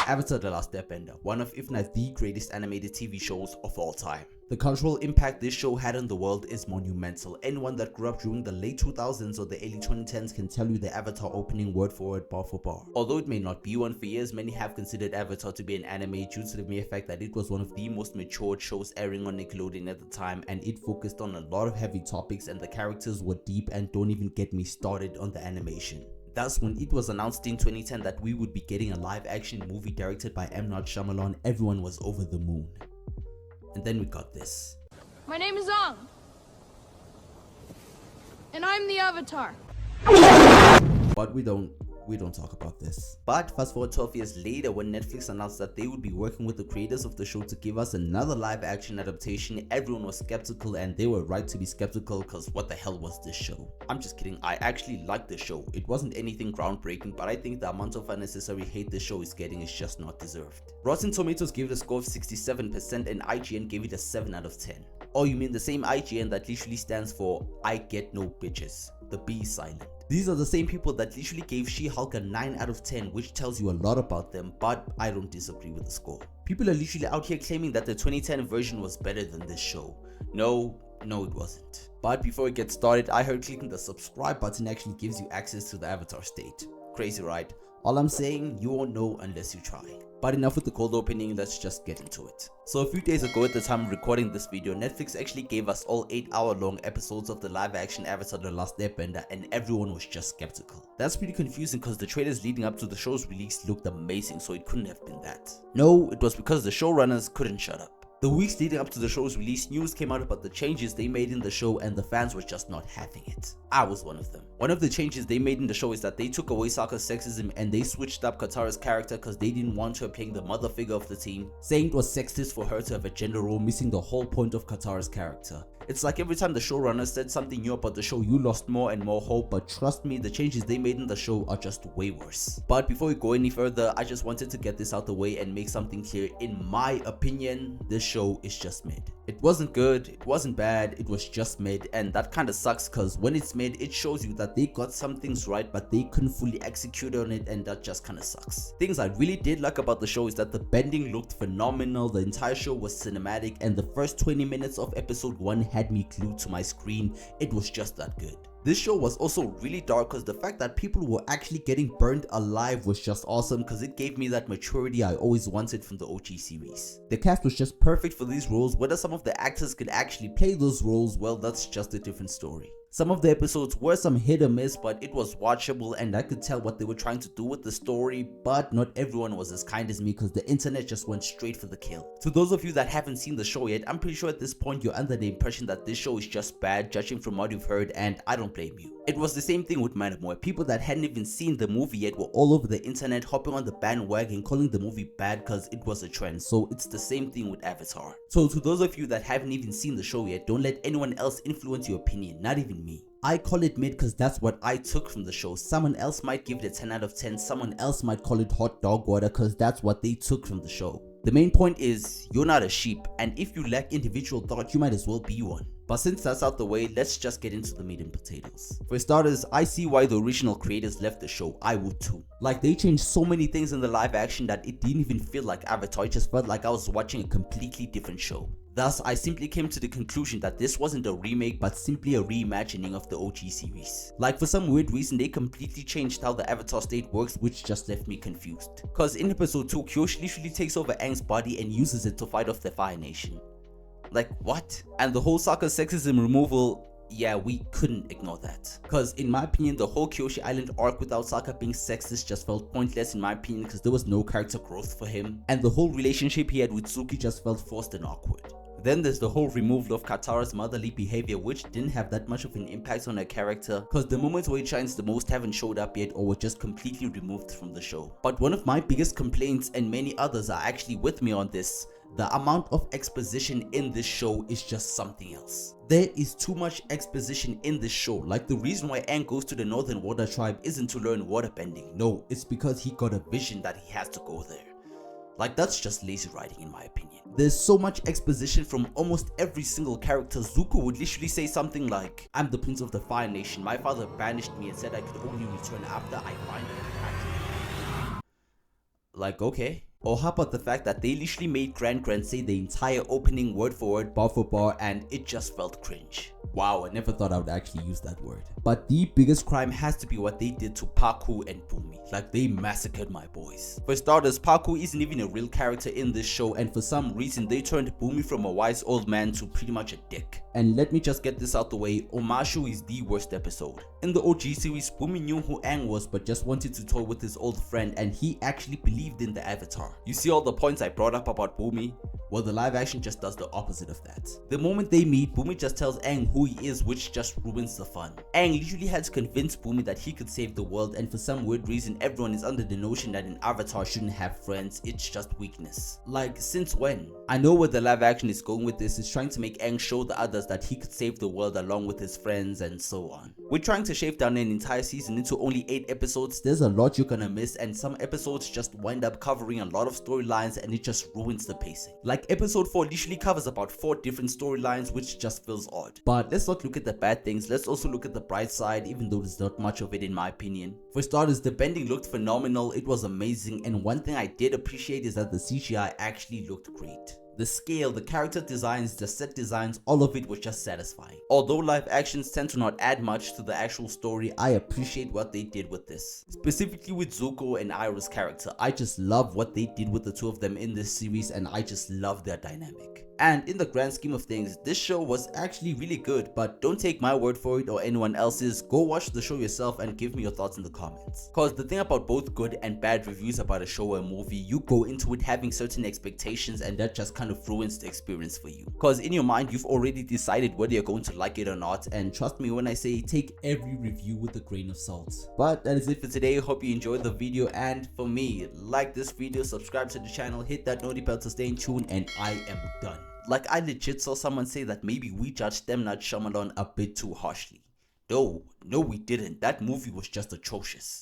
Avatar: The Last Airbender, one of if not the greatest animated TV shows of all time. The cultural impact this show had on the world is monumental. Anyone that grew up during the late 2000s or the early 2010s can tell you the Avatar opening word for word, bar for bar. Although it may not be one, for years many have considered Avatar to be an anime due to the mere fact that it was one of the most matured shows airing on Nickelodeon at the time, and it focused on a lot of heavy topics and the characters were deep, and don't even get me started on the animation. Thus, when it was announced in 2010 that we would be getting a live action movie directed by M. Night Shyamalan, everyone was over the moon. And then we got this. My name is Ong, and I'm the Avatar. But we don't talk about this. But fast forward 12 years later, when Netflix announced that they would be working with the creators of the show to give us another live action adaptation, everyone was skeptical, and they were right to be skeptical because what the hell was this show? I'm just kidding, I actually liked the show. It wasn't anything groundbreaking, but I think the amount of unnecessary hate this show is getting is just not deserved. Rotten Tomatoes gave it a score of 67% and IGN gave it a 7 out of 10. Oh, you mean the same IGN that literally stands for I get no bitches. The B is silent. These are the same people that literally gave She-Hulk a 9 out of 10, which tells you a lot about them, but I don't disagree with the score. People are literally out here claiming that the 2010 version was better than this show. No, it wasn't. But before we get started, I heard clicking the subscribe button actually gives you access to the Avatar state. Crazy, right? All I'm saying, you won't know unless you try. But enough with the cold opening, let's just get into it. So a few days ago at the time of recording this video, Netflix actually gave us all 8-hour-long episodes of the live-action Avatar: The Last Airbender, and everyone was just skeptical. That's pretty confusing because the trailers leading up to the show's release looked amazing, so it couldn't have been that. No, it was because the showrunners couldn't shut up. The weeks leading up to the show's release, news came out about the changes they made in the show, and the fans were just not having it. I was one of them. One of the changes they made in the show is that they took away Sokka's sexism and they switched up Katara's character because they didn't want her playing the mother figure of the team, saying it was sexist for her to have a gender role, missing the whole point of Katara's character. It's like every time the showrunner said something new about the show, you lost more and more hope, but trust me, the changes they made in the show are just way worse. But before we go any further, I just wanted to get this out the way and make something clear. In my opinion, this show is just mid. It wasn't good, it wasn't bad, it was just mid, and that kinda sucks because when it's mid, it shows you that they got some things right, but they couldn't fully execute on it, and that just kinda sucks. Things I really did like about the show is that the bending looked phenomenal, the entire show was cinematic, and the first 20 minutes of episode 1 had me glued to my screen. It was just that good. This show was also really dark because the fact that people were actually getting burned alive was just awesome because it gave me that maturity I always wanted from the OG series. The cast was just perfect for these roles. Whether some of the actors could actually play those roles, well, that's just a different story. Some of the episodes were some hit or miss, but it was watchable and I could tell what they were trying to do with the story, but not everyone was as kind as me because the internet just went straight for the kill. To those of you that haven't seen the show yet, I'm pretty sure at this point you're under the impression that this show is just bad, judging from what you've heard, and I don't blame you. It was the same thing with Manamore. People that hadn't even seen the movie yet were all over the internet hopping on the bandwagon calling the movie bad because it was a trend, so it's the same thing with Avatar. So to those of you that haven't even seen the show yet, don't let anyone else influence your opinion, not even me. I call it mid because that's what I took from the show. Someone else might give it a 10 out of 10, someone else might call it hot dog water because that's what they took from the show. The main point is, you're not a sheep, and if you lack individual thought, you might as well be one. But since that's out the way, let's just get into the meat and potatoes. For starters, I see why the original creators left the show. I would too. Like, they changed so many things in the live action that it didn't even feel like Avatar, it just felt like I was watching a completely different show. Thus, I simply came to the conclusion that this wasn't a remake but simply a reimagining of the OG series. Like, for some weird reason, they completely changed how the Avatar state works, which just left me confused. Cause in episode 2, Kyoshi literally takes over Aang's body and uses it to fight off the Fire Nation. Like, what? And the whole Sokka sexism removal, yeah, we couldn't ignore that. Cause in my opinion, the whole Kyoshi Island arc without Sokka being sexist just felt pointless in my opinion because there was no character growth for him. And the whole relationship he had with Suki just felt forced and awkward. Then there's the whole removal of Katara's motherly behavior, which didn't have that much of an impact on her character cause the moments where it shines the most haven't showed up yet or were just completely removed from the show. But one of my biggest complaints, and many others are actually with me on this, the amount of exposition in this show is just something else. There is too much exposition in this show. Like, the reason why Aang goes to the Northern Water Tribe isn't to learn waterbending. No, it's because he got a vision that he has to go there. Like, that's just lazy writing in my opinion. There's so much exposition from almost every single character. Zuko would literally say something like, I'm the prince of the Fire Nation. My father banished me and said I could only return after I finally had to. Like, okay. Or how about the fact that they literally made Grant say the entire opening word for word, bar for bar, and it just felt cringe. Wow, I never thought I would actually use that word. But the biggest crime has to be what they did to Parkour and Boomy. Like, they massacred my boys. For starters, Parkour isn't even a real character in this show, and for some reason they turned Boomy from a wise old man to pretty much a dick. And let me just get this out the way, Omashu is the worst episode. In the OG series, Boomy knew who Aang was but just wanted to toy with his old friend, and he actually believed in the Avatar. You see all the points I brought up about Boomy? Well, the live action just does the opposite of that. The moment they meet, Boomy just tells Aang who he is, which just ruins the fun. Aang literally had to convince Boomy that he could save the world, and for some weird reason everyone is under the notion that an avatar shouldn't have friends, it's just weakness. Like, since when? I know where the live action is going with this, is trying to make Aang show the others that he could save the world along with his friends and so on. We're trying to shave down an entire season into only 8 episodes, there's a lot you're gonna miss, and some episodes just wind up covering a lot of storylines and it just ruins the pacing. Like episode 4 literally covers about 4 different storylines, which just feels odd. But let's not look at the bad things, let's also look at the bright side, even though there's not much of it in my opinion. For starters, the bending looked phenomenal, it was amazing, and one thing I did appreciate is that the CGI actually looked great. The scale, the character designs, the set designs, all of it was just satisfying. Although live actions tend to not add much to the actual story, I appreciate what they did with this. Specifically with Zuko and Iroh's character, I just love what they did with the two of them in this series, and I just love their dynamic. And in the grand scheme of things, this show was actually really good, but don't take my word for it or anyone else's, go watch the show yourself and give me your thoughts in the comments. Cause the thing about both good and bad reviews about a show or a movie, you go into it having certain expectations and that just kind of ruins the experience for you. Cause in your mind, you've already decided whether you're going to like it or not, and trust me when I say take every review with a grain of salt. But that is it for today, hope you enjoyed the video, and for me, like this video, subscribe to the channel, hit that notify bell to stay in tune, and I am done. Like, I legit saw someone say that maybe we judged M. Night Shyamalan a bit too harshly. No, we didn't. That movie was just atrocious.